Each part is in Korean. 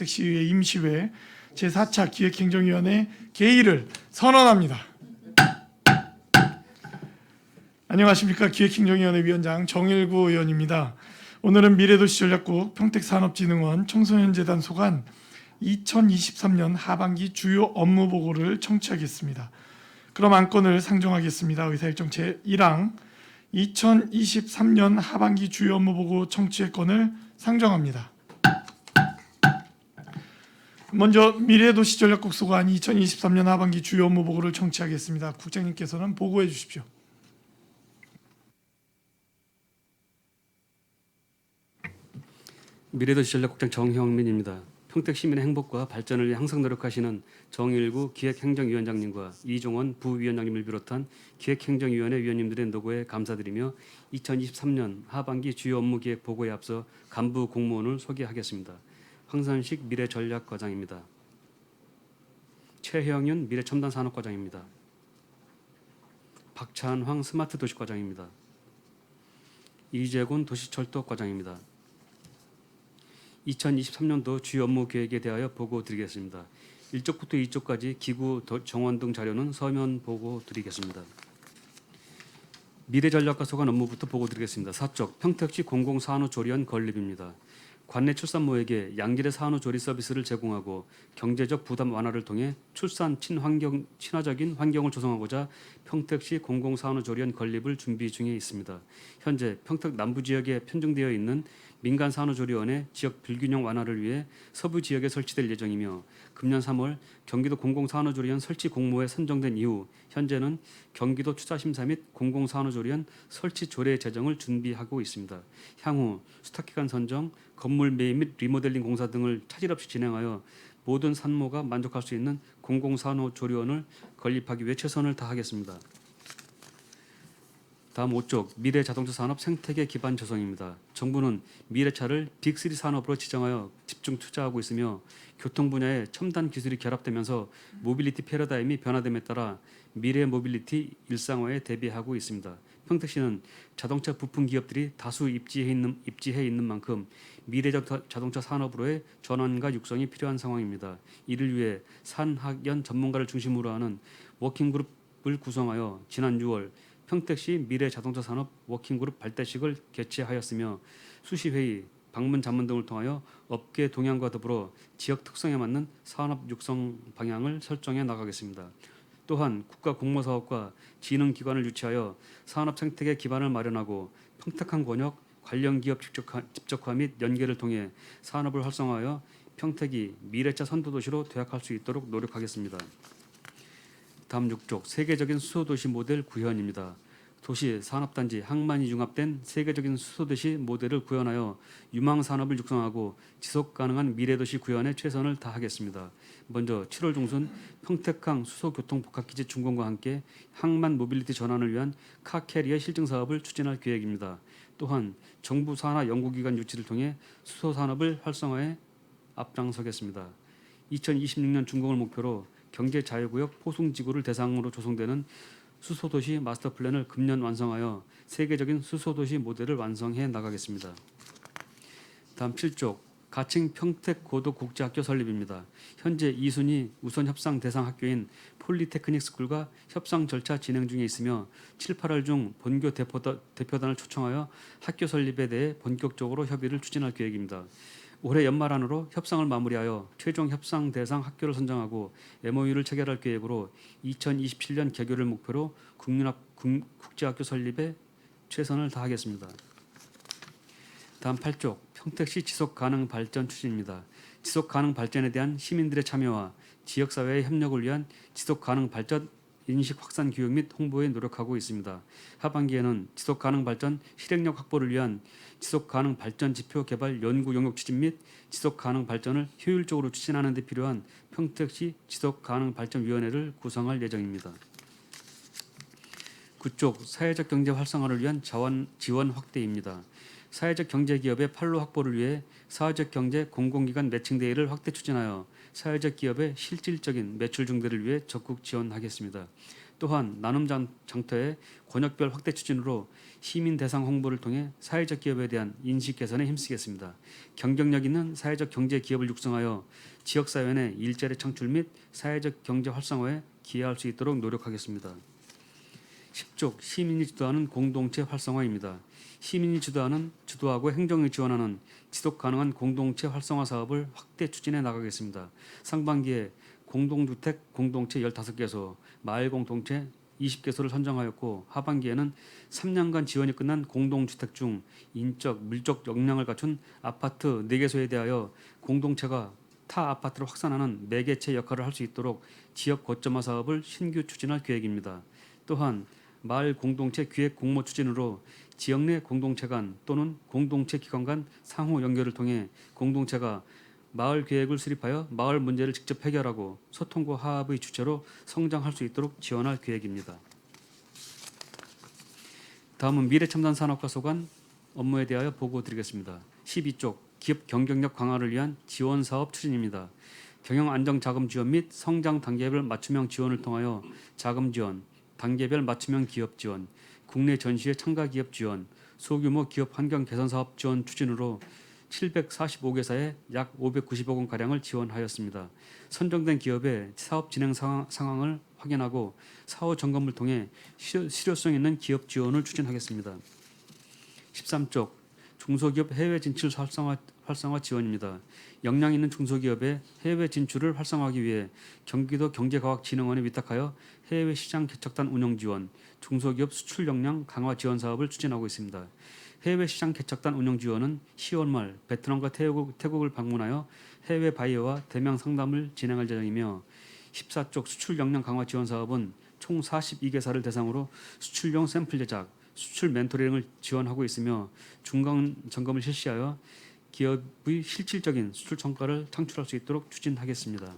시의회 임시회 제4차 기획행정위원회 개의를 선언합니다. 안녕하십니까. 기획행정위원회 위원장 정일구 의원입니다. 오늘은 미래도시전략국 평택산업진흥원 청소년재단 소관 2023년 하반기 주요 업무 보고를 청취하겠습니다. 그럼 안건을 상정하겠습니다. 의사일정 제1항 2023년 하반기 주요 업무 보고 청취의 건을 상정합니다. 먼저 미래도시전략국 소관 2023년 하반기 주요 업무 보고를 청취하겠습니다. 국장님께서는 보고해 주십시오. 미래도시전략국장 정형민입니다. 평택 시민의 행복과 발전을 위해 항상 노력하시는 정일구 기획행정위원장님과 이종원 부위원장님을 비롯한 기획행정위원회 위원님들의 노고에 감사드리며 2023년 하반기 주요 업무 기획 보고에 앞서 간부 공무원을 소개하겠습니다. 황선식 미래전략과장입니다. 최형윤 미래첨단산업과장입니다. 박찬황 스마트도시과장입니다. 이재곤 도시철도과장입니다. 2023년도 주요 업무 계획에 대하여 보고 드리겠습니다. 1쪽부터 2쪽까지 기구 정원 등 자료는 서면 보고 드리겠습니다. 미래전략과 소관 업무부터 보고 드리겠습니다. 4쪽 평택시 공공산후조리원 건립입니다. 관내 출산모에게 양질의 산후조리 서비스를 제공하고 경제적 부담 완화를 통해 출산 친화적인 환경을 조성하고자 평택시 공공산후조리원 건립을 준비 중에 있습니다. 현재 평택 남부 지역에 편중되어 있는 민간 산후조리원의 지역 불균형 완화를 위해 서부 지역에 설치될 예정이며 금년 3월 경기도 공공산후조리원 설치 공모에 선정된 이후 현재는 경기도 추자심사 및 공공산후조리원 설치 조례 제정을 준비하고 있습니다. 향후 수탁기간 선정, 건물 매입 및 리모델링 공사 등을 차질 없이 진행하여 모든 산모가 만족할 수 있는 공공산후조리원을 건립하기 위해 최선을 다하겠습니다. 다음 5쪽 미래자동차 산업 생태계 기반 조성입니다. 정부는 미래차를 빅3 산업으로 지정하여 집중 투자하고 있으며 교통 분야에 첨단 기술이 결합되면서 모빌리티 패러다임이 변화됨에 따라 미래 모빌리티 일상화에 대비하고 있습니다. 평택시는 자동차 부품 기업들이 다수 입지해 있는 만큼 미래자동차 산업으로의 전환과 육성이 필요한 상황입니다. 이를 위해 산학연 전문가를 중심으로 하는 워킹그룹을 구성하여 지난 6월 평택시 미래자동차 산업 워킹그룹 발대식을 개최하였으며 수시회의, 방문 자문 등을 통하여 업계 동향과 더불어 지역 특성에 맞는 산업 육성 방향을 설정해 나가겠습니다. 또한 국가 공모사업과 진흥기관을 유치하여 산업 생태계 기반을 마련하고 평택항 권역 관련 기업 집적화 및 연계를 통해 산업을 활성화하여 평택이 미래차 선도도시로 도약할 수 있도록 노력하겠습니다. 다음 6쪽 세계적인 수소도시 모델 구현입니다. 도시 산업단지 항만이 융합된 세계적인 수소도시 모델을 구현하여 유망산업을 육성하고 지속가능한 미래도시 구현에 최선을 다하겠습니다. 먼저 7월 중순 평택항 수소교통복합기지 준공과 함께 항만 모빌리티 전환을 위한 카캐리어 실증 사업을 추진할 계획입니다. 또한 정부 산하 연구기관 유치를 통해 수소산업을 활성화에 앞장서겠습니다. 2026년 준공을 목표로 경제자유구역 포승지구를 대상으로 조성되는 수소도시 마스터플랜을 금년 완성하여 세계적인 수소도시 모델을 완성해 나가겠습니다. 다음 7쪽 가칭 평택 고도국제학교 설립입니다. 현재 2순위 우선 협상 대상 학교인 폴리테크닉 스쿨과 협상 절차 진행 중에 있으며 7, 8월 중 본교 대표단을 초청하여 학교 설립에 대해 본격적으로 협의를 추진할 계획입니다. 올해 연말 안으로 협상을 마무리하여 최종 협상 대상 학교를 선정하고 MOU를 체결할 계획으로 2027년 개교를 목표로 국제학교 설립에 최선을 다하겠습니다. 다음 8쪽 평택시 지속가능 발전 추진입니다. 지속가능 발전에 대한 시민들의 참여와 지역사회의 협력을 위한 지속가능 발전 인식 확산 교육 및 홍보에 노력하고 있습니다. 하반기에는 지속가능 발전 실행력 확보를 위한 지속가능 발전 지표 개발 연구 용역 추진 및 지속가능 발전을 효율적으로 추진하는 데 필요한 평택시 지속가능 발전위원회를 구성할 예정입니다. 9쪽 사회적 경제 활성화를 위한 지원 확대입니다. 사회적 경제 기업의 판로 확보를 위해 사회적 경제 공공기관 매칭 대회를 확대 추진하여 사회적 기업의 실질적인 매출 증대를 위해 적극 지원하겠습니다. 또한 나눔 장터의 권역별 확대 추진으로 시민 대상 홍보를 통해 사회적 기업에 대한 인식 개선에 힘쓰겠습니다. 경쟁력 있는 사회적 경제 기업을 육성하여 지역 사회 내 일자리 창출 및 사회적 경제 활성화에 기여할 수 있도록 노력하겠습니다. 10쪽 시민이 주도하는 공동체 활성화입니다. 시민이 주도하고 행정이 지원하는 지속 가능한 공동체 활성화 사업을 확대 추진해 나가겠습니다. 상반기에 공동주택 공동체 15개소, 마을 공동체 20개소를 선정하였고 하반기에는 3년간 지원이 끝난 공동주택 중 인적, 물적 역량을 갖춘 아파트 4개소에 대하여 공동체가 타 아파트로 확산하는 매개체 역할을 할 수 있도록 지역 거점화 사업을 신규 추진할 계획입니다. 또한 마을 공동체 기획 공모 추진으로 지역 내 공동체 간 또는 공동체 기관 간 상호 연결을 통해 공동체가 마을 계획을 수립하여 마을 문제를 직접 해결하고 소통과 화합의 주체로 성장할 수 있도록 지원할 계획입니다. 다음은 미래첨단산업과 소관 업무에 대하여 보고드리겠습니다. 12쪽 기업 경쟁력 강화를 위한 지원 사업 추진입니다. 경영 안정 자금 지원 및 성장 단계별 맞춤형 지원을 통하여 자금 지원, 단계별 맞춤형 기업 지원, 국내 전시회 참가 기업 지원, 소규모 기업 환경 개선 사업 지원 추진으로 745개사에 약 590억 원 가량을 지원하였습니다. 선정된 기업의 사업 진행 상황을 확인하고 사후 점검을 통해 실효성 있는 기업 지원을 추진하겠습니다. 13쪽 중소기업 해외 진출 활성화 지원입니다. 역량 있는 중소기업의 해외 진출을 활성화하기 위해 경기도 경제과학진흥원에 위탁하여 해외 시장 개척단 운영 지원, 중소기업 수출 역량 강화 지원 사업을 추진하고 있습니다. 해외 시장 개척단 운영 지원은 10월 말 베트남과 태국을 방문하여 해외 바이어와 대면 상담을 진행할 예정이며 14쪽 수출 역량 강화 지원 사업은 총 42개사를 대상으로 수출용 샘플 제작, 수출 멘토링을 지원하고 있으며 중간 점검을 실시하여 기업의 실질적인 수출 성과를 창출할 수 있도록 추진하겠습니다.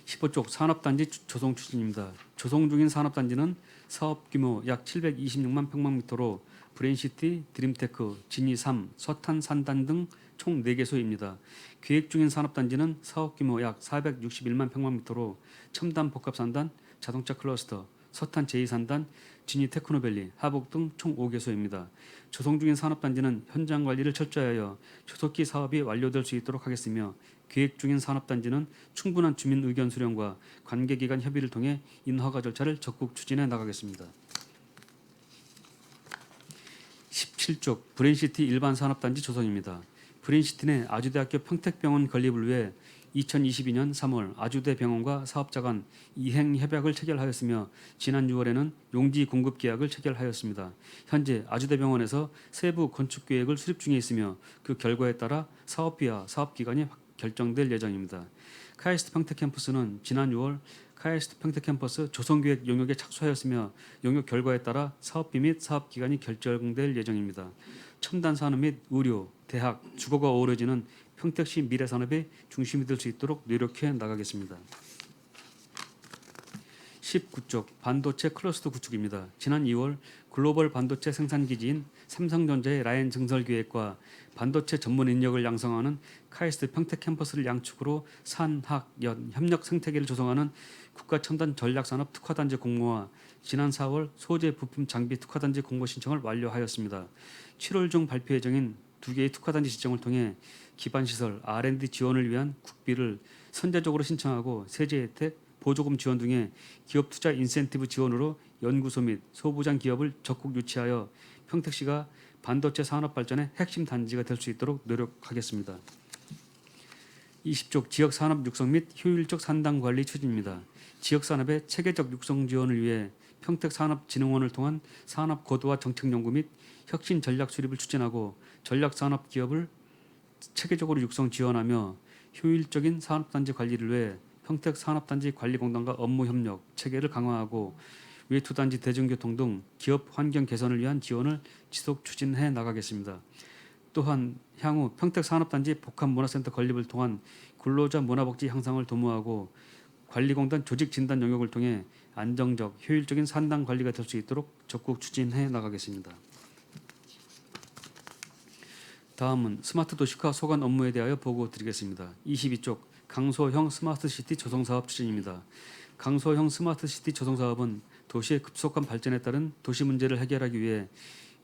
15쪽 산업단지 조성 추진입니다. 조성 중인 산업단지는 사업 규모 약 726만 평방미터로 브레인시티, 드림테크, 진이3, 서탄, 산단 등 총 4개소입니다. 계획 중인 산업단지는 사업 규모 약 461만 평방미터로 첨단 복합산단, 자동차 클러스터, 서탄 제2산단, 진이 테크노밸리, 하복 등 총 5개소입니다. 조성 중인 산업단지는 현장 관리를 철저하여 조속히 사업이 완료될 수 있도록 하겠으며 계획 중인 산업단지는 충분한 주민 의견 수렴과 관계기관 협의를 통해 인허가 절차를 적극 추진해 나가겠습니다. 17쪽 브레인시티 일반 산업단지 조성입니다. 브레인시티 내 아주대학교 평택병원 건립을 위해 2022년 3월 아주대 병원과 사업자 간 이행 협약을 체결하였으며 지난 6월에는 용지 공급 계약을 체결하였습니다. 현재 아주대병원에서 세부 건축 계획을 수립 중에 있으며 그 결과에 따라 사업비와 사업 기간이 결정될 예정입니다. 카이스트 평택 캠퍼스는 지난 6월 카이스트 평택 캠퍼스 조성계획 용역에 착수하였으며 용역 결과에 따라 사업비 및 사업 기간이 결정될 예정입니다. 첨단 산업 및 의료, 대학, 주거가 어우러지는 평택시 미래산업의 중심이 될 수 있도록 노력해 나가겠습니다. 19쪽 반도체 클러스터 구축입니다. 지난 2월 글로벌 반도체 생산기지인 삼성전자의 라인 증설 계획과 반도체 전문 인력을 양성하는 카이스트 평택 캠퍼스를 양축으로 산학, 연, 협력 생태계를 조성하는 국가첨단 전략산업 특화단지 공모와 지난 4월 소재 부품 장비 특화단지 공모 신청을 완료하였습니다. 7월 중 발표 예정인 2개의 특화단지 지정을 통해 기반시설, R&D 지원을 위한 국비를 선제적으로 신청하고 세제 혜택, 보조금 지원 등의 기업 투자 인센티브 지원으로 연구소 및 소부장 기업을 적극 유치하여 평택시가 반도체 산업 발전의 핵심 단지가 될 수 있도록 노력하겠습니다. 20쪽 지역 산업 육성 및 효율적 산당 관리 추진입니다. 지역 산업의 체계적 육성 지원을 위해 평택산업진흥원을 통한 산업 고도화 정책 연구 및 혁신 전략 수립을 추진하고 전략 산업 기업을 체계적으로 육성 지원하며 효율적인 산업단지 관리를 위해 평택산업단지 관리공단과 업무 협력 체계를 강화하고 외투단지 대중교통 등 기업 환경 개선을 위한 지원을 지속 추진해 나가겠습니다. 또한 향후 평택산업단지 복합문화센터 건립을 통한 근로자 문화복지 향상을 도모하고 관리공단 조직 진단 영역을 통해 안정적, 효율적인 산당 관리가 될 수 있도록 적극 추진해 나가겠습니다. 다음은 스마트 도시화 소관 업무에 대하여 보고 드리겠습니다. 22쪽 강소형 스마트시티 조성사업 추진입니다. 강소형 스마트시티 조성사업은 도시의 급속한 발전에 따른 도시 문제를 해결하기 위해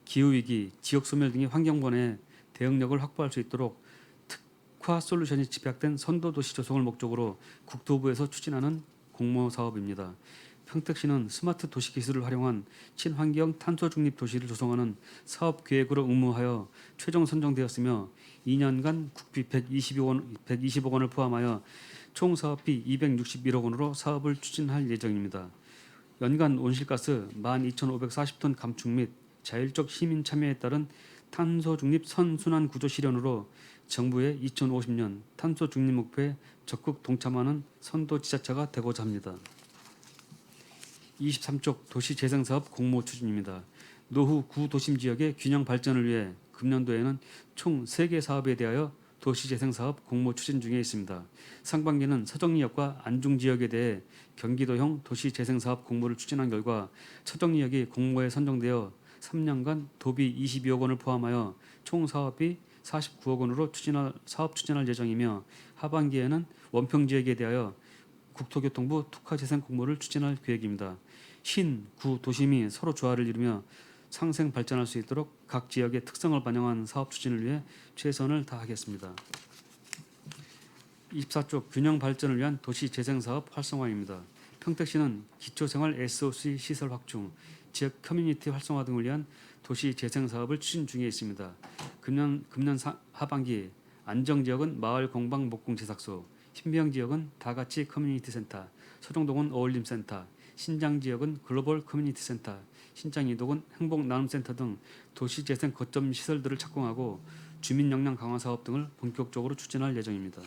기후위기, 지역소멸 등의 환경변화에 대응력을 확보할 수 있도록 특화 솔루션이 집약된 선도도시 조성을 목적으로 국토부에서 추진하는 공모사업입니다. 평택시는 스마트 도시 기술을 활용한 친환경 탄소 중립 도시를 조성하는 사업 계획으로 응모하여 최종 선정되었으며 2년간 국비 120억 원을 포함하여 총 사업비 261억 원으로 사업을 추진할 예정입니다. 연간 온실가스 12,540톤 감축 및 자율적 시민 참여에 따른 탄소 중립 선순환 구조 실현으로 정부의 2050년 탄소 중립 목표에 적극 동참하는 선도 지자체가 되고자 합니다. 23쪽 도시재생사업 공모 추진입니다. 노후 구도심 지역의 균형 발전을 위해 금년도에는 총 3개 사업에 대하여 도시재생사업 공모 추진 중에 있습니다. 상반기는 서정리역과 안중지역에 대해 경기도형 도시재생사업 공모를 추진한 결과 서정리역이 공모에 선정되어 3년간 도비 22억 원을 포함하여 총 사업비 49억 원으로 사업 추진할 예정이며 하반기에는 원평지역에 대하여 국토교통부 특화재생 공모를 추진할 계획입니다. 신, 구, 도심이 서로 조화를 이루며 상생 발전할 수 있도록 각 지역의 특성을 반영한 사업 추진을 위해 최선을 다하겠습니다. 24쪽 균형 발전을 위한 도시재생사업 활성화입니다. 평택시는 기초생활 SOC 시설 확충, 지역 커뮤니티 활성화 등을 위한 도시재생사업을 추진 중에 있습니다. 금년 하반기 안정지역은 마을 공방 목공 제작소, 신병지역은 다같이 커뮤니티 센터, 서정동은 어울림센터, 신장지역은 글로벌 커뮤니티 센터, 신장이동은 행복나눔센터 등 도시재생 거점 시설들을 착공하고 주민 역량 강화 사업 등을 본격적으로 추진할 예정입니다.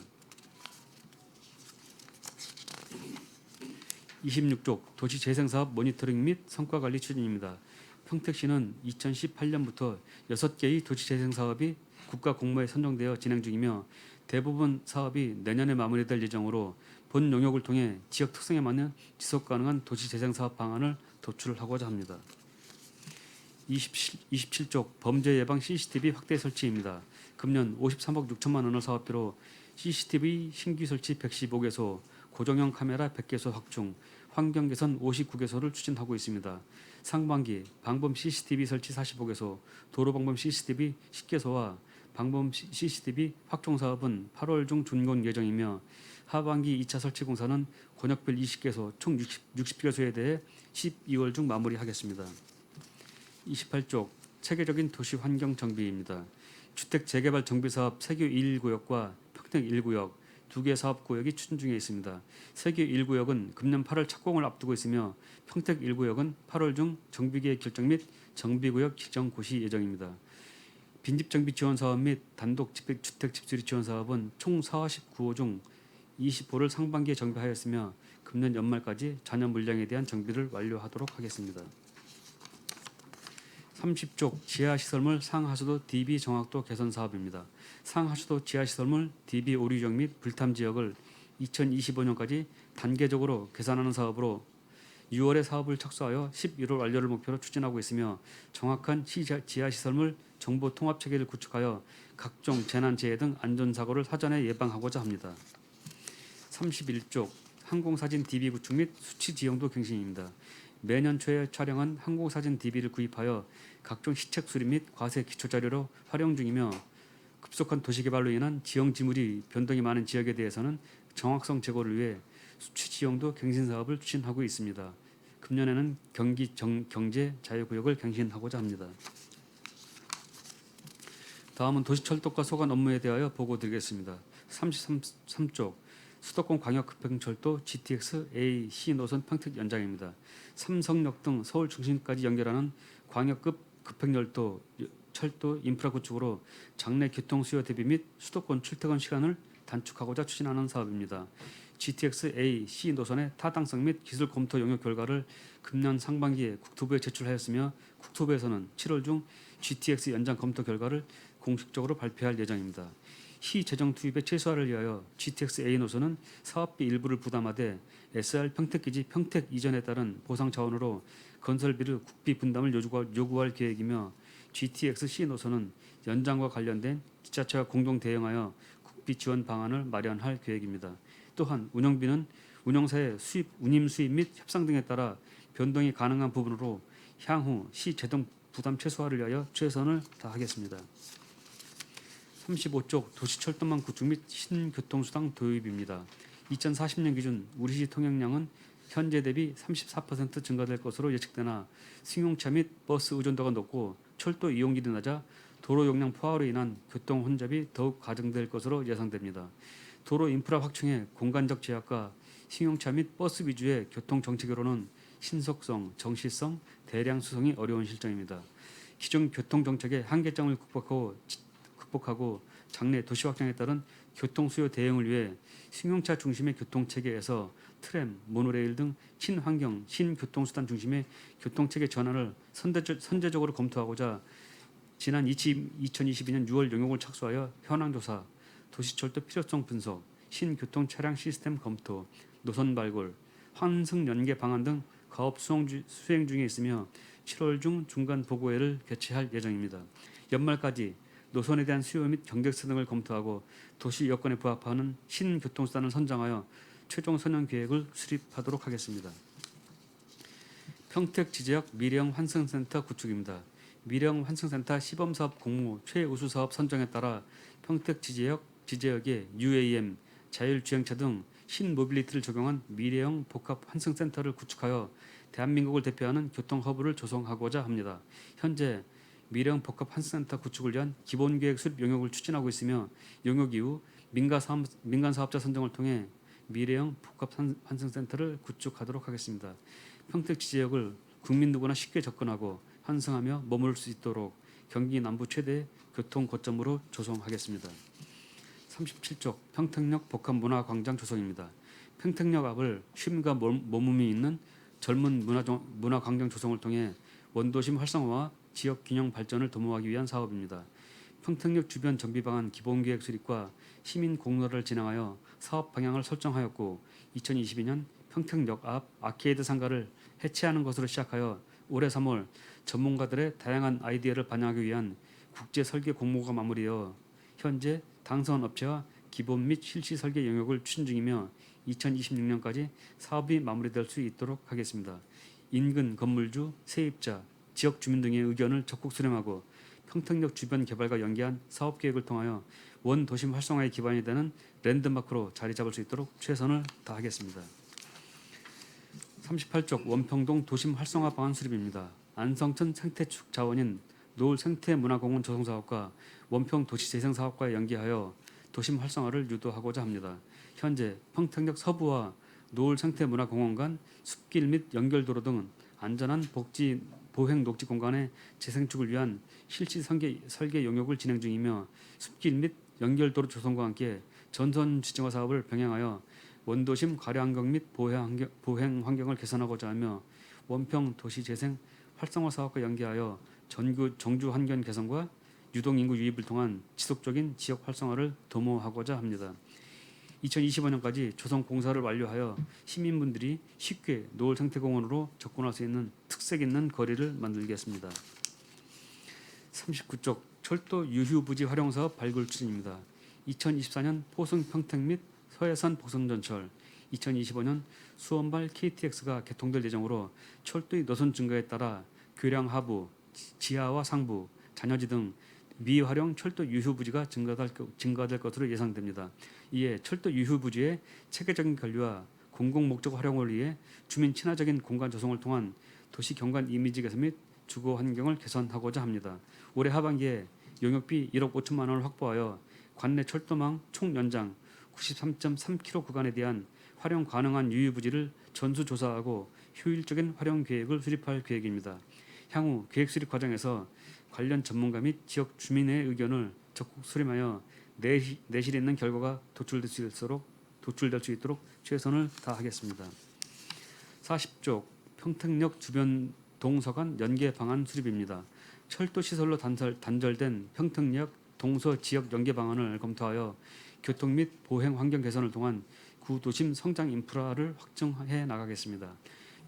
26쪽 도시재생사업 모니터링 및 성과관리 추진입니다. 평택시는 2018년부터 6개의 도시재생사업이 국가 공모에 선정되어 진행 중이며 대부분 사업이 내년에 마무리될 예정으로 본 용역을 통해 지역 특성에 맞는 지속가능한 도시재생사업 방안을 도출하고자 합니다. 27쪽 범죄 예방 CCTV 확대 설치입니다. 금년 53억 6천만 원을 사업비로 CCTV 신규 설치 115개소, 고정형 카메라 100개소 확충, 환경 개선 59개소를 추진하고 있습니다. 상반기 방범 CCTV 설치 45개소, 도로 방범 CCTV 10개소와 방범 CCTV 확충 사업은 8월 중 준공 예정이며 하반기 2차 설치 공사는 권역별 20개소 총 60개소에 대해 12월 중 마무리하겠습니다. 28쪽 체계적인 도시 환경 정비입니다. 주택 재개발 정비 사업 세교 1구역과 평택 1구역 2개 사업 구역이 추진 중에 있습니다. 세교 1구역은 금년 8월 착공을 앞두고 있으며 평택 1구역은 8월 중 정비계획 결정 및 정비구역 지정 고시 예정입니다. 빈집 정비 지원 사업 및 단독 주택 집수리 지원 사업은 총 49호 중 20호를 상반기에 정비하였으며 금년 연말까지 잔여 물량에 대한 정비를 완료하도록 하겠습니다. 30쪽 지하시설물 상하수도 DB 정확도 개선 사업입니다. 상하수도 지하시설물 DB 오류적 및 불탐 지역을 2025년까지 단계적으로 개선하는 사업으로 6월에 사업을 착수하여 11월 완료를 목표로 추진하고 있으며 정확한 지하시설물 정보 통합 체계를 구축하여 각종 재난재해 등 안전사고를 사전에 예방하고자 합니다. 31쪽 항공사진 DB 구축 및 수치 지형도 갱신입니다. 매년 초에 촬영한 항공사진 DB를 구입하여 각종 시책 수립 및 과세 기초자료로 활용 중이며 급속한 도시개발로 인한 지형 지물이 변동이 많은 지역에 대해서는 정확성 제고를 위해 수치 지형도 갱신 사업을 추진하고 있습니다. 금년에는 경제 자유구역을 갱신하고자 합니다. 다음은 도시철도과 소관 업무에 대하여 보고드리겠습니다. 33쪽 수도권 광역급행철도 GTX A, C 노선 평택 연장입니다. 삼성역 등 서울 중심까지 연결하는 광역급 급행열도 철도 인프라 구축으로 장내 교통 수요 대비 및 수도권 출퇴근 시간을 단축하고자 추진하는 사업입니다. GTX A, C 노선의 타당성 및 기술 검토 용역 결과를 금년 상반기에 국토부에 제출하였으며 국토부에서는 7월 중 GTX 연장 검토 결과를 공식적으로 발표할 예정입니다. 시 재정 투입의 최소화를 위하여 GTX A 노선은 사업비 일부를 부담하되 SR 평택기지 평택 이전에 따른 보상 차원으로 건설비를 국비 분담을 요구할 계획이며 GTX C 노선은 연장과 관련된 지자체와 공동 대응하여 지역비 지원 방안을 마련할 계획입니다. 또한 운영비는 운영사의 수입, 운임 수입 및 협상 등에 따라 변동이 가능한 부분으로 향후 시 재정 부담 최소화를 위하여 최선을 다하겠습니다. 35쪽 도시철도망 구축 및 신교통수당 도입입니다. 2040년 기준 우리시 통행량은 현재 대비 34% 증가될 것으로 예측되나 승용차 및 버스 의존도가 높고 철도 이용률이 낮아 도로 용량 포화로 인한 교통 혼잡이 더욱 가중될 것으로 예상됩니다. 도로 인프라 확충의 공간적 제약과 승용차 및 버스 위주의 교통 정책으로는 신속성, 정시성, 대량 수송이 어려운 실정입니다. 기존 교통 정책의 한계점을 극복하고 장래 도시 확장에 따른 교통 수요 대응을 위해 승용차 중심의 교통 체계에서 트램, 모노레일 등 친환경, 신교통수단 중심의 교통체계 전환을 선제적으로 검토하고자 지난 2022년 6월 용역을 착수하여 현황 조사, 도시철도 필요성 분석, 신교통 차량 시스템 검토, 노선 발굴, 환승 연계 방안 등 가업 수행 중에 있으며 7월 중 중간 보고회를 개최할 예정입니다. 연말까지 노선에 대한 수요 및 경쟁성 등을 검토하고 도시 여건에 부합하는 신교통수단을 선정하여 최종 선형 계획을 수립하도록 하겠습니다. 평택 지제역 미래형 환승센터 구축입니다. 미래형 환승센터 시범사업 공모 최우수 사업 선정에 따라 평택 지제역에 UAM, 자율주행차 등 신모빌리티를 적용한 미래형 복합 환승센터를 구축하여 대한민국을 대표하는 교통허브를 조성하고자 합니다. 현재 미래형 복합 환승센터 구축을 위한 기본계획 수립 용역을 추진하고 있으며 용역 이후 민간 사업자 선정을 통해 미래형 복합 환승센터를 구축하도록 하겠습니다. 평택 지역을 국민 누구나 쉽게 접근하고 환승하며 머무를 수 있도록 경기 남부 최대 교통 거점으로 조성하겠습니다. 37쪽 평택역 복합문화광장 조성입니다. 평택역 앞을 쉼과 머뭄이 있는 젊은 문화광장 조성을 통해 원도심 활성화와 지역 균형 발전을 도모하기 위한 사업입니다. 평택역 주변 정비 방안 기본계획 수립과 시민 공론화를 진행하여 사업 방향을 설정하였고 2022년 평택역 앞 아케이드 상가를 해체하는 것으로 시작하여 올해 3월 전문가들의 다양한 아이디어를 반영하기 위한 국제 설계 공모가 마무리되어 현재 당선 업체와 기본 및 실시 설계 영역을 추진 중이며 2026년까지 사업이 마무리될 수 있도록 하겠습니다. 인근 건물주, 세입자, 지역 주민 등의 의견을 적극 수렴하고 평택역 주변 개발과 연계한 사업 계획을 통하여 원 도심 활성화의 기반이 되는 랜드마크로 자리 잡을 수 있도록 최선을 다하겠습니다. 38쪽 원평동 도심 활성화 방안 수립입니다. 안성천 생태축 자원인 노을 생태문화공원 조성 사업과 원평 도시재생 사업과 연계하여 도심 활성화를 유도하고자 합니다. 현재 평택역 서부와 노을 생태문화공원 간 숲길 및 연결도로 등 안전한 보행 녹지 공간의 재생축을 위한 실시 설계 용역을 진행 중이며 숲길 및 연결도로 조성과 함께 전선 지정화 사업을 병행하여 원도심 가려 환경 및 보행 환경을 개선하고자 하며 원평 도시 재생 활성화 사업과 연계하여 정주 환경 개선과 유동 인구 유입을 통한 지속적인 지역 활성화를 도모하고자 합니다. 2025년까지 조성 공사를 완료하여 시민분들이 쉽게 노을 생태공원으로 접근할 수 있는 특색 있는 거리를 만들겠습니다. 39쪽 철도 유휴부지 활용사업 발굴 추진입니다. 2024년 포승 평택 및 서해산 복선전철, 2025년 수원발 KTX가 개통될 예정으로 철도의 노선 증가에 따라 교량 하부, 지하와 상부, 잔여지 등 미활용 철도 유휴부지가 증가될 것으로 예상됩니다. 이에 철도 유휴부지의 체계적인 관리와 공공목적 활용을 위해 주민 친화적인 공간 조성을 통한 도시 경관 이미지 개선 및 주거 환경을 개선하고자 합니다. 올해 하반기에 용역비 1억 5천만 원을 확보하여 관내 철도망 총 연장 93.3km 구간에 대한 활용 가능한 유휴부지를 전수조사하고 효율적인 활용 계획을 수립할 계획입니다. 향후 계획 수립 과정에서 관련 전문가 및 지역 주민의 의견을 적극 수렴하여 내실 있는 결과가 도출될 수 있도록 최선을 다하겠습니다. 40쪽 평택역 주변 동서간 연계 방안 수립입니다. 철도 시설로 단절된 평택역 동서 지역 연계 방안을 검토하여 교통 및 보행 환경 개선을 통한 구도심 성장 인프라를 확정해 나가겠습니다.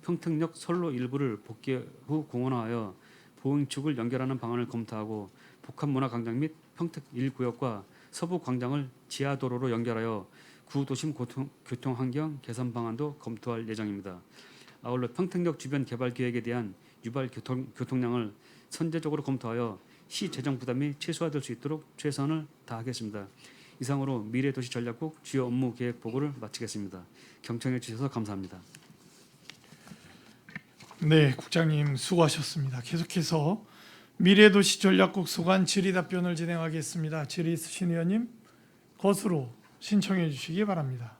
평택역 선로 일부를 복개 후 공원화하여 보행축을 연결하는 방안을 검토하고 복합문화광장 및 평택 1구역과 서부 광장을 지하도로로 연결하여 구도심 교통 환경 개선 방안도 검토할 예정입니다. 아울러 평택역 주변 개발 계획에 대한 유발 교통량을 선제적으로 검토하여 시 재정 부담이 최소화될 수 있도록 최선을 다하겠습니다. 이상으로 미래도시 전략국 주요 업무 계획 보고를 마치겠습니다. 경청해 주셔서 감사합니다. 네, 국장님 수고하셨습니다. 계속해서 미래도시 전략국 소관 질의 답변을 진행하겠습니다. 질의 있으신 의원님 거수로 신청해 주시기 바랍니다.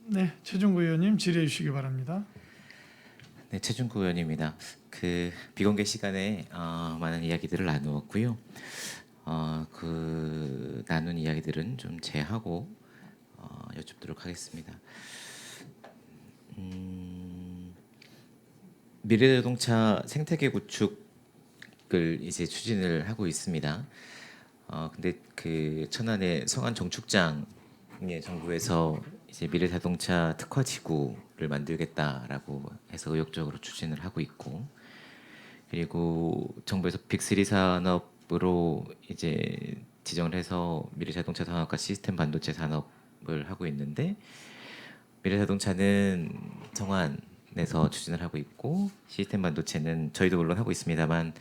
네, 최종구 의원님 질의해 주시기 바랍니다. 네, 최준구 의원입니다. 그 비공개 시간에 많은 이야기들을 나누었고요. 그 나눈 이야기들은 좀 제하고 여쭙도록 하겠습니다. 미래자동차 생태계 구축을 이제 추진을 하고 있습니다. 근데 그 천안의 성안 정축장에 정부에서 이제 미래자동차 특화 지구를 만들겠다라고 해서 의욕적으로 추진을 하고 있고, 그리고 정부에서 빅3 산업으로 이제 지정을 해서 미래자동차 산업과 시스템 반도체 산업을 하고 있는데, 미래자동차는 성안에서 추진을 하고 있고, 시스템 반도체는 저희도 물론 하고 있습니다만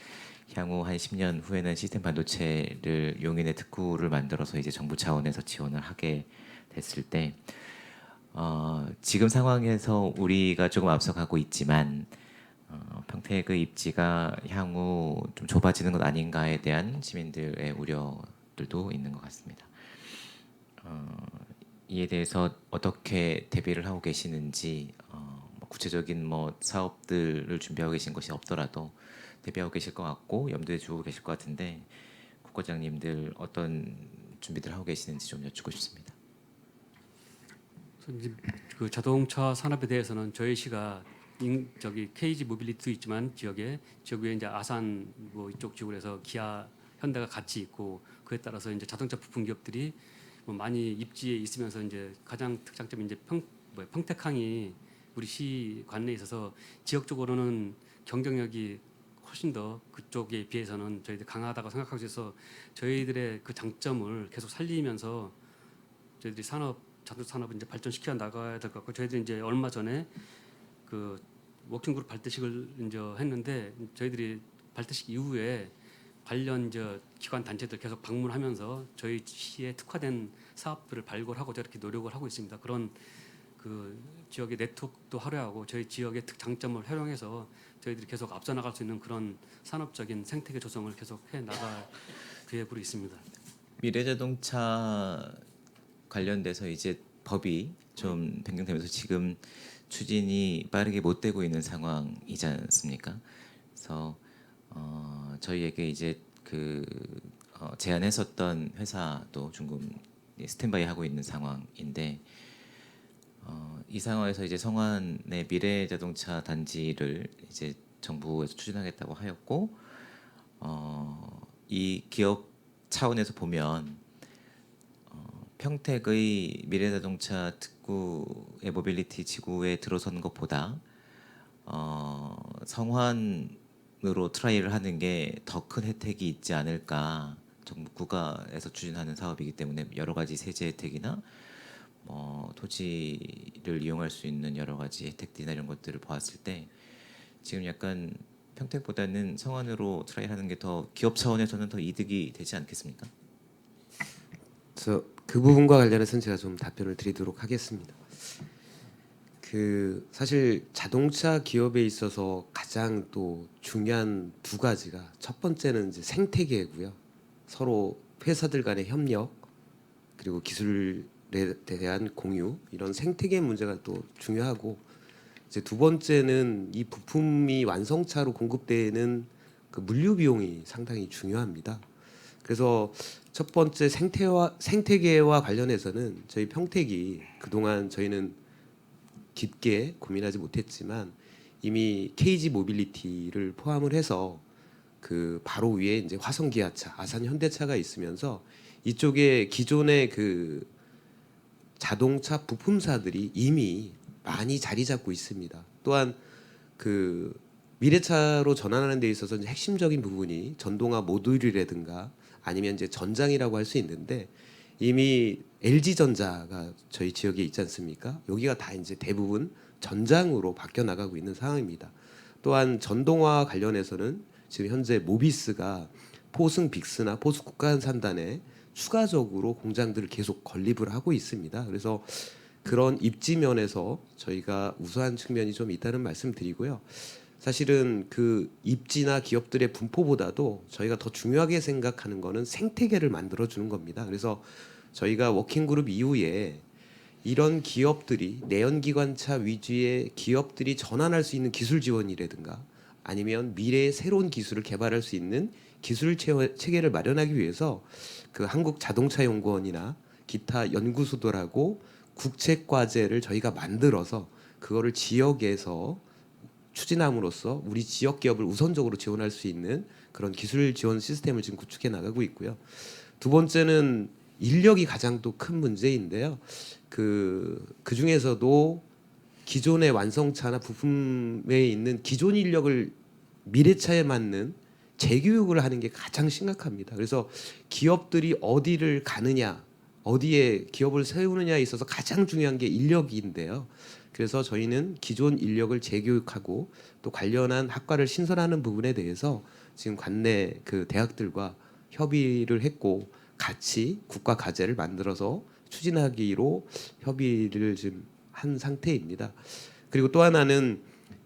향후 한 10년 후에는 시스템 반도체를 용인의 특구를 만들어서 이제 정부 차원에서 지원을 하게 됐을 때, 지금 상황에서 우리가 조금 앞서가고 있지만 평택의 입지가 향후 좀 좁아지는 것 아닌가에 대한 시민들의 우려들도 있는 것 같습니다. 이에 대해서 어떻게 대비를 하고 계시는지, 구체적인 뭐 사업들을 준비하고 계신 것이 없더라도 대비하고 계실 것 같고 염두에 두고 계실 것 같은데, 국과장님들 어떤 준비들 하고 계시는지 좀 여쭙고 싶습니다. 그 자동차 산업에 대해서는 저희 시가 저기 KG 모빌리티도 있지만 지역 위에 이제 아산 뭐 이쪽 지역으로 해서 기아, 현대가 같이 있고, 그에 따라서 이제 자동차 부품 기업들이 뭐 많이 입지에 있으면서 이제 가장 특장점이 이제 평택항이 우리 시 관내에 있어서 지역적으로는 경쟁력이 훨씬 더 그쪽에 비해서는 저희들 강하다고 생각하고 있어서 저희들의 그 장점을 계속 살리면서 저희들이 자동차 산업을 이제 발전시켜 나가야 될 것 같고, 저희들이 이제 얼마 전에 그 워킹그룹 발대식을 이제 했는데, 저희들이 발대식 이후에 관련 이제 기관 단체들 계속 방문하면서 저희 시에 특화된 사업들을 발굴하고 저렇게 노력을 하고 있습니다. 그런 그 지역의 네트워크도 활용하고 저희 지역의 특장점을 활용해서 저희들이 계속 앞서 나갈 수 있는 그런 산업적인 생태계 조성을 계속 해 나갈 계획으로 있습니다. 미래자동차 관련돼서 이제 법이 좀 변경되면서 지금 추진이 빠르게 못 되고 있는 상황이지 않습니까? 그래서 저희에게 이제 그 제안했었던 회사도 중금 스탠바이 하고 있는 상황인데, 이 상황에서 이제 성안의 미래자동차 단지를 이제 정부에서 추진하겠다고 하였고, 이 기업 차원에서 보면 평택의 미래자동차 특구의 모빌리티 지구에 들어서는 것보다 성환으로 트라이를 하는 게 더 큰 혜택이 있지 않을까. 정부가에서 추진하는 사업이기 때문에 여러 가지 세제 혜택이나 토지를 이용할 수 있는 여러 가지 혜택들이나 이런 것들을 보았을 때 지금 약간 평택보다는 성환으로 트라이하는 게 더 기업 차원에서는 더 이득이 되지 않겠습니까? 그래서 그 부분과 관련해서는 제가 좀 답변을 드리도록 하겠습니다. 그 사실 자동차 기업에 있어서 가장 또 중요한 두 가지가, 첫 번째는 이제 생태계고요. 서로 회사들 간의 협력, 그리고 기술에 대한 공유, 이런 생태계 문제가 또 중요하고, 이제 두 번째는 이 부품이 완성차로 공급되는 그 물류 비용이 상당히 중요합니다. 그래서 첫 번째 생태계와 관련해서는 저희 평택이 그동안 저희는 깊게 고민하지 못했지만 이미 KG 모빌리티를 포함을 해서 그 바로 위에 이제 화성 기아차, 아산 현대차가 있으면서 이쪽에 기존의 그 자동차 부품사들이 이미 많이 자리 잡고 있습니다. 또한 그 미래차로 전환하는 데 있어서 이제 핵심적인 부분이 전동화 모듈이라든가 아니면 이제 전장이라고 할 수 있는데 이미 LG전자가 저희 지역에 있지 않습니까? 여기가 다 이제 대부분 전장으로 바뀌어 나가고 있는 상황입니다. 또한 전동화 관련해서는 지금 현재 모비스가 포승 빅스나 포스 국가산단에 추가적으로 공장들을 계속 건립을 하고 있습니다. 그래서 그런 입지 면에서 저희가 우수한 측면이 좀 있다는 말씀드리고요. 사실은 그 입지나 기업들의 분포보다도 저희가 더 중요하게 생각하는 거는 생태계를 만들어 주는 겁니다. 그래서 저희가 워킹그룹 이후에 이런 기업들이 내연기관차 위주의 기업들이 전환할 수 있는 기술 지원이라든가 아니면 미래의 새로운 기술을 개발할 수 있는 기술 체계를 마련하기 위해서 그 한국자동차연구원이나 기타 연구소들하고 국책 과제를 저희가 만들어서 그거를 지역에서 추진함으로써 우리 지역 기업을 우선적으로 지원할 수 있는 그런 기술 지원 시스템을 지금 구축해 나가고 있고요. 두 번째는 인력이 가장 또 큰 문제인데요. 그 중에서도 기존의 완성차나 부품에 있는 기존 인력을 미래차에 맞는 재교육을 하는 게 가장 심각합니다. 그래서 기업들이 어디를 가느냐, 어디에 기업을 세우느냐에 있어서 가장 중요한 게 인력인데요. 그래서 저희는 기존 인력을 재교육하고 또 관련한 학과를 신설하는 부분에 대해서 지금 관내 그 대학들과 협의를 했고 같이 국가 과제를 만들어서 추진하기로 협의를 지금 한 상태입니다. 그리고 또 하나는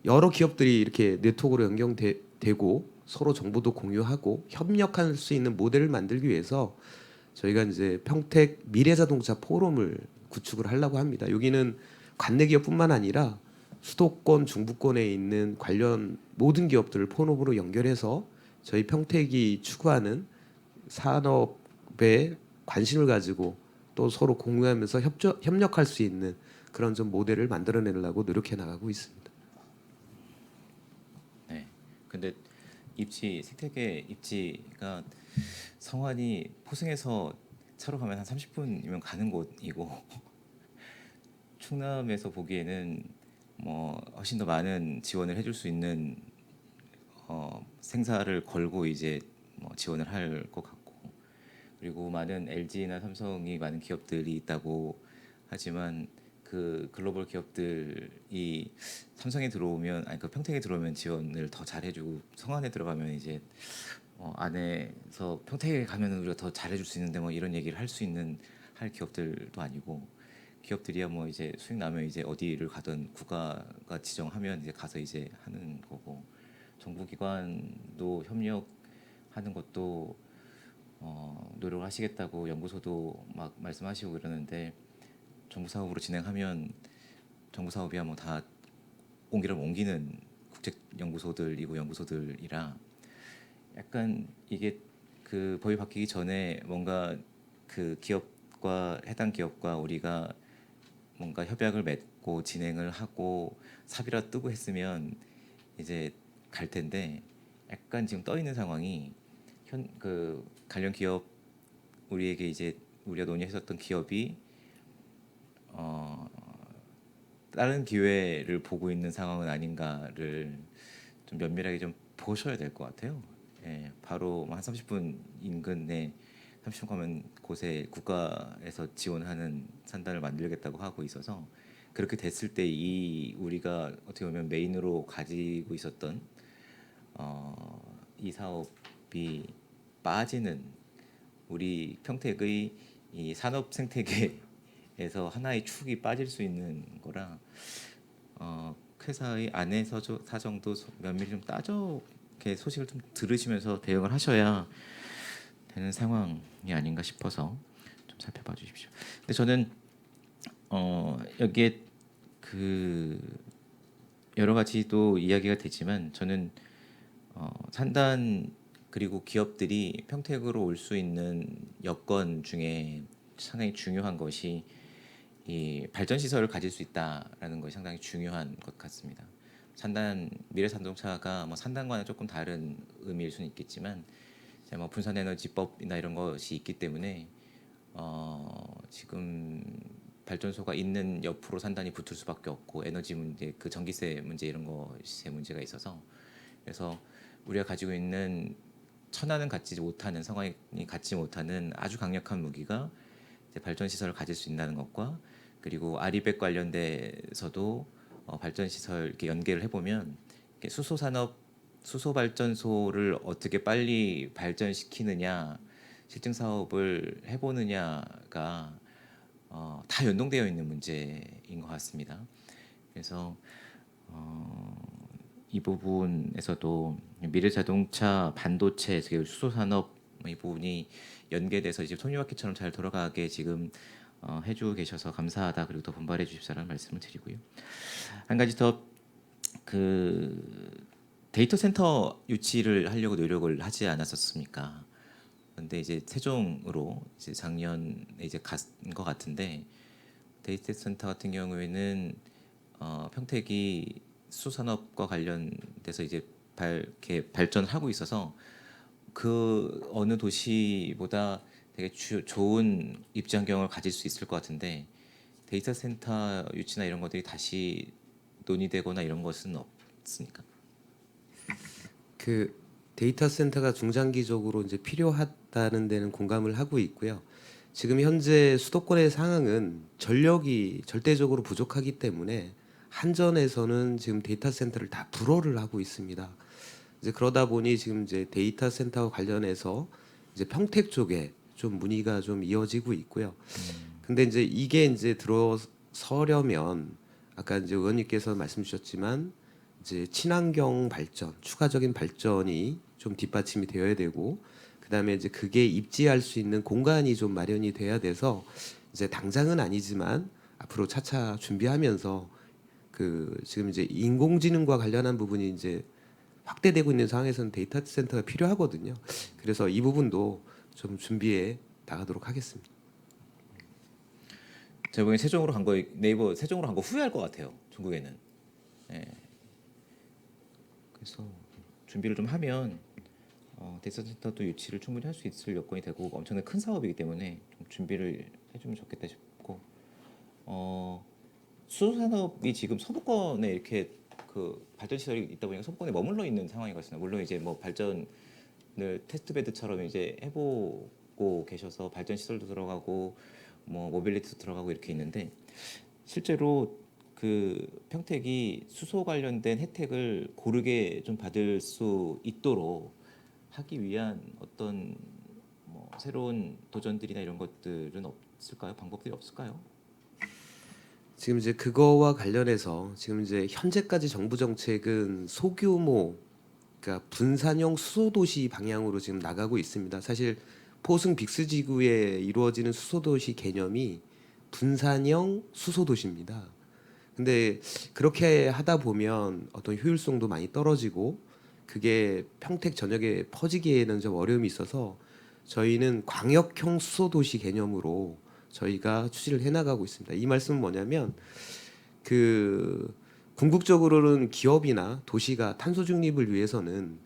여러 기업들이 이렇게 네트워크로 연결되고 서로 정보도 공유하고 협력할 수 있는 모델을 만들기 위해서 저희가 이제 평택 미래자동차 포럼을 구축을 하려고 합니다. 여기는 관내 기업뿐만 아니라 수도권, 중부권에 있는 관련 모든 기업들을 포럼으로 연결해서 저희 평택이 추구하는 산업에 관심을 가지고 또 서로 공유하면서 협력할 수 있는 그런 좀 모델을 만들어내려고 노력해 나가고 있습니다. 네. 근데 입지 생태계 입지가 성안이 포승에서 차로 가면 한 30분이면 가는 곳이고 충남에서 보기에는 뭐 훨씬 더 많은 지원을 해줄 수 있는 생사를 걸고 이제 뭐 지원을 할 것 같고 그리고 많은 LG나 삼성이 많은 기업들이 있다고 하지만 그 글로벌 기업들이 삼성에 들어오면 아니 그 평택에 들어오면 지원을 더 잘해주고 성안에 들어가면 이제 안에서 평택에 가면 우리가 더 잘해줄 수 있는데 뭐 이런 얘기를 할 수 있는 할 기업들도 아니고 기업들이야 뭐 이제 수익 나면 이제 어디를 가든 국가가 지정하면 이제 가서 이제 하는 거고 정부기관도 협력하는 것도 노력을 하시겠다고 연구소도 막 말씀하시고 그러는데 정부 사업으로 진행하면 정부 사업이야 뭐 다 옮기는 국제 연구소들이고 연구소들이라 약간 이게 그 법이 바뀌기 전에 뭔가 그 기업과 해당 기업과 우리가 뭔가 협약을 맺고 진행을 하고 사비라 뜨고 했으면 이제 갈 텐데 약간 지금 떠 있는 상황이 그 관련 기업 우리에게 이제 우리가 논의했었던 기업이 다른 기회를 보고 있는 상황은 아닌가를 좀 면밀하게 좀 보셔야 될 것 같아요. 예, 바로 한 30분 인근에 30분 가면 곳에 국가에서 지원하는 산단을 만들겠다고 하고 있어서 그렇게 됐을 때 이 우리가 어떻게 보면 메인으로 가지고 있었던 이 사업이 빠지는 우리 평택의 이 산업 생태계에서 하나의 축이 빠질 수 있는 거라 회사의 안에서 사정도 면밀히 좀 따져 이렇게 소식을 좀 들으시면서 대응을 하셔야 되는 상황이 아닌가 싶어서 좀 살펴봐 주십시오. 근데 저는 여기에 그 여러 가지 또 이야기가 되지만 저는 산단 그리고 기업들이 평택으로 올 수 있는 여건 중에 상당히 중요한 것이 이 발전 시설을 가질 수 있다라는 것이 상당히 중요한 것 같습니다. 산단 미래산동차가 뭐 산단과는 조금 다른 의미일 수는 있겠지만 뭐 분산에너지법이나 이런 것이 있기 때문에 지금 발전소가 있는 옆으로 산단이 붙을 수밖에 없고 에너지 문제, 그 전기세 문제 이런 것에 문제가 있어서 그래서 우리가 가지고 있는 천안은 갖지 못하는 상황이 갖지 못하는 아주 강력한 무기가 이제 발전 시설을 가질 수 있다는 것과 그리고 아리백 관련돼서도 발전 시설 이렇게 연계를 해보면 이렇게 수소 산업 수소 발전소를 어떻게 빨리 발전시키느냐 실증 사업을 해보느냐가 다 연동되어 있는 문제인 것 같습니다. 그래서 이 부분에서도 미래자동차, 반도체, 수소 산업 이 부분이 연계돼서 이제 톱니바퀴처럼 잘 돌아가게 지금 해주고 계셔서 감사하다 그리고 더 분발해 주십사라는 말씀을 드리고요. 한 가지 더 그 데이터 센터 유치를 하려고 노력을 하지 않았었습니까? 근데 이제 세종으로 이제 작년에 이제 간 것 같은데 데이터 센터 같은 경우에는 평택이 수산업과 관련돼서 이제 이렇게 발전을 하고 있어서 그 어느 도시보다 되게 좋은 입지 환경을 가질 수 있을 것 같은데 데이터 센터 유치나 이런 것들이 다시 논의되거나 이런 것은 없습니까? 그 데이터 센터가 중장기적으로 이제 필요하다는 데는 공감을 하고 있고요. 지금 현재 수도권의 상황은 전력이 절대적으로 부족하기 때문에 한전에서는 지금 데이터 센터를 다 불허를 하고 있습니다. 이제 그러다 보니 지금 이제 데이터 센터와 관련해서 이제 평택 쪽에 좀 문의가 좀 이어지고 있고요. 근데 이제 이게 이제 들어서려면 아까 이제 의원님께서 말씀 주셨지만 이제 친환경 발전, 추가적인 발전이 좀 뒷받침이 되어야 되고 그다음에 이제 그게 입지할 수 있는 공간이 좀 마련이 돼야 돼서 이제 당장은 아니지만 앞으로 차차 준비하면서 그 지금 이제 인공지능과 관련한 부분이 이제 확대되고 있는 상황에서는 데이터 센터가 필요하거든요. 그래서 이 부분도 좀 준비해 나가도록 하겠습니다. 제가 보기엔 세종으로 간 거 네이버 세종으로 간 거 후회할 것 같아요. 중국에는. 예. 그래서 준비를 좀 하면 데이터 센터도 유치를 충분히 할 수 있을 여건이 되고 엄청나게 큰 사업이기 때문에 좀 준비를 해주면 좋겠다 싶고 수소 산업이 지금 서부권에 이렇게 그 발전 시설이 있다 보니까 서부권에 머물러 있는 상황인 것 같습니다. 물론 이제 뭐 발전을 테스트베드처럼 이제 해보고 계셔서 발전 시설도 들어가고 뭐 모빌리티도 들어가고 이렇게 있는데 실제로 그 평택이 수소 관련된 혜택을 고르게 좀 받을 수 있도록 하기 위한 어떤 뭐 새로운 도전들이나 이런 것들은 없을까요? 방법들이 없을까요? 지금 이제 그거와 관련해서 지금 이제 현재까지 정부 정책은 소규모 그러니까 분산형 수소도시 방향으로 지금 나가고 있습니다. 사실 포승 빅스지구에 이루어지는 수소도시 개념이 분산형 수소도시입니다. 근데 그렇게 하다 보면 어떤 효율성도 많이 떨어지고 그게 평택 전역에 퍼지기에는 좀 어려움이 있어서 저희는 광역형 수소도시 개념으로 저희가 추진을 해나가고 있습니다. 이 말씀은 뭐냐면 그 궁극적으로는 기업이나 도시가 탄소 중립을 위해서는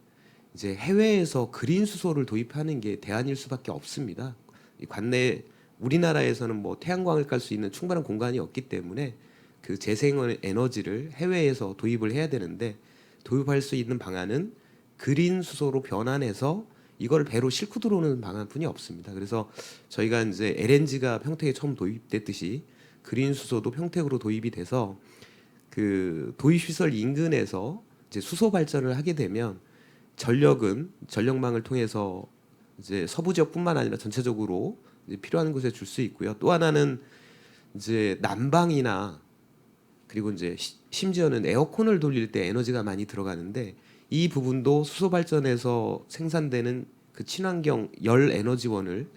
이제 해외에서 그린 수소를 도입하는 게 대안일 수밖에 없습니다. 이 관내 우리나라에서는 뭐 태양광을 깔 수 있는 충분한 공간이 없기 때문에 그 재생 에너지를 해외에서 도입을 해야 되는데 도입할 수 있는 방안은 그린 수소로 변환해서 이걸 배로 싣고 들어오는 방안뿐이 없습니다. 그래서 저희가 이제 LNG가 평택에 처음 도입됐듯이 그린 수소도 평택으로 도입이 돼서 그 도입 시설 인근에서 이제 수소 발전을 하게 되면 전력은 전력망을 통해서 이제 서부 지역뿐만 아니라 전체적으로 이제 필요한 곳에 줄 수 있고요. 또 하나는 이제 난방이나 그리고 이제 심지어는 에어컨을 돌릴 때 에너지가 많이 들어가는데 이 부분도 수소 발전에서 생산되는 그 친환경 열 에너지원을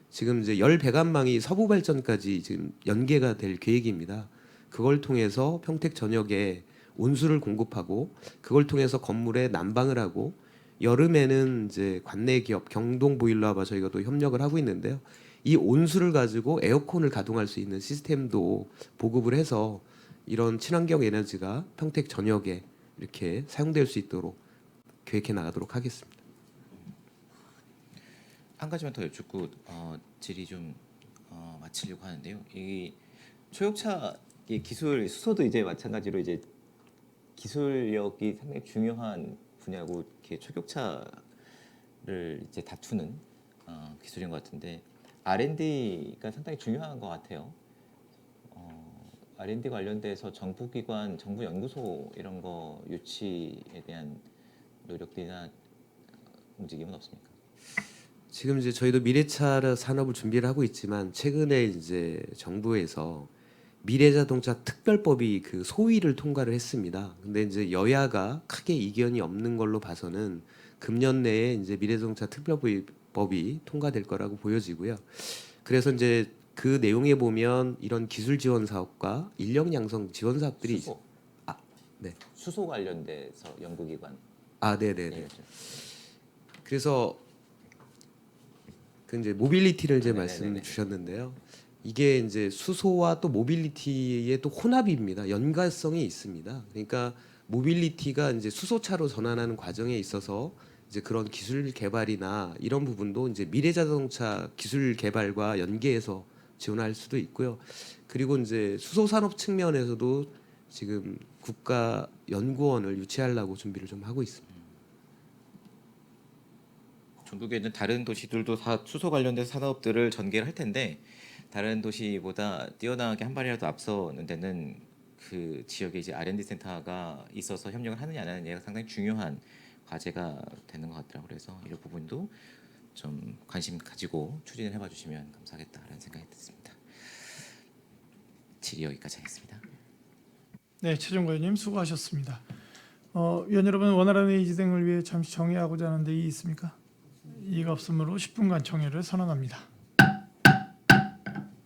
지금 이제 열 배관망이 서부 발전까지 지금 연계가 될 계획입니다. 그걸 통해서 평택 전역에 온수를 공급하고 그걸 통해서 건물에 난방을 하고 여름에는 이제 관내 기업 경동 보일러와 저희가 또 협력을 하고 있는데요. 이 온수를 가지고 에어컨을 가동할 수 있는 시스템도 보급을 해서 이런 친환경 에너지가 평택 전역에 이렇게 사용될 수 있도록 계획해 나가도록 하겠습니다. 한 가지만 더 여쭙고 질의 좀 마치려고 하는데요. 이 초역차 기술 수소도 이제 마찬가지로 이제 기술력이 상당히 중요한 분야고 이렇게 초격차를 이제 다투는 기술인 것 같은데 R&D가 상당히 중요한 것 같아요. R&D 관련돼서 정부기관, 정부연구소 이런 거 유치에 대한 노력들이나 움직임은 없습니까? 지금 이제 저희도 미래차 산업을 준비를 하고 있지만 최근에 이제 정부에서 미래자동차 특별법이 그 소위를 통과를 했습니다. 근데 이제 여야가 크게 이견이 없는 걸로 봐서는 금년 내에 이제 미래자동차 특별법이 통과될 거라고 보여지고요. 그래서 이제 그 내용에 보면 이런 기술 지원 사업과 인력 양성 지원 사업들이 수소. 네. 수소 관련돼서 연구기관. 네네네. 예, 그래서 그 이제 모빌리티를 이제 네네네네. 말씀 주셨는데요. 이게 이제 수소와 또 모빌리티의 또 혼합입니다. 연관성이 있습니다. 그러니까 모빌리티가 이제 수소차로 전환하는 과정에 있어서 이제 그런 기술 개발이나 이런 부분도 이제 미래자동차 기술 개발과 연계해서 지원할 수도 있고요. 그리고 이제 수소 산업 측면에서도 지금 국가 연구원을 유치하려고 준비를 좀 하고 있습니다. 전국에 있는 다른 도시들도 다 수소 관련된 산업들을 전개를 할 텐데 다른 도시보다 뛰어나게 한 발이라도 앞서는 데는 그 지역에 이제 R&D 센터가 있어서 협력을 하느냐 안 하느냐가 상당히 중요한 과제가 되는 것 같더라고요. 그래서 이런 부분도 좀 관심 가지고 추진을 해봐 주시면 감사하겠다라는 생각이 듭니다. 질의 여기까지 하겠습니다. 네, 최종관 의원님 수고하셨습니다. 위원 여러분, 원활한 회의 진행을 위해 잠시 정의하고자 하는 데 이의 있습니까? 이의가 없으므로 10분간 정회를 선언합니다.